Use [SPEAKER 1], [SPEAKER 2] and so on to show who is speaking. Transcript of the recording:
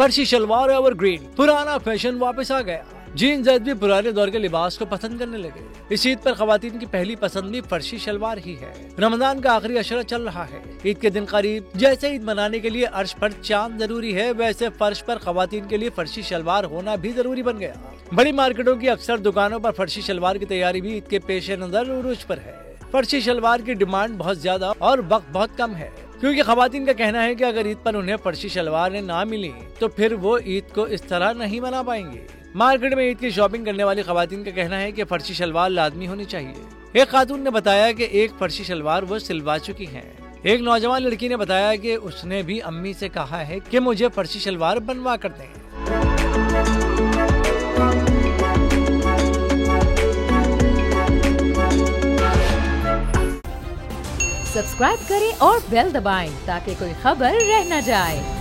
[SPEAKER 1] फर्शी salwar evergreen, पुराना fashion वापस आ गया। जीन्स भी पुराने दौर के लिबास को पसंद करने लगे। इस ईद पर खवातीन की पहली पसंद भी फर्शी शलवार ही है। रमजान का आखिरी अशरा चल रहा है, ईद के दिन करीब। जैसे ईद मनाने के लिए अर्श पर चांद जरूरी है, वैसे फर्श पर खवातीन के लिए फर्शी शलवार होना भी जरूरी बन गया। बड़ी मार्केटों की अक्सर दुकानों पर फर्शी शलवार की तैयारी भी ईद के पेश नजर उरूज पर है। फर्शी शलवार की डिमांड बहुत ज्यादा और वक्त बहुत कम है, क्योंकि खवातीन का कहना है कि अगर ईद पर उन्हें फर्शी शलवार ना मिली तो फिर वो ईद को इस तरह नहीं मना पाएंगे। मार्केट में ईद की शॉपिंग करने वाली खवातीन का कहना है कि फर्शी शलवार लाजमी होनी चाहिए। एक खातून ने बताया कि एक फर्शी शलवार वो सिलवा चुकी हैं। एक नौजवान लड़की ने बताया कि उसने भी अम्मी से कहा है कि मुझे फर्शी शलवार बनवा कर दें।
[SPEAKER 2] सब्सक्राइब करें और बेल दबाएं ताकि कोई खबर रह न जाए।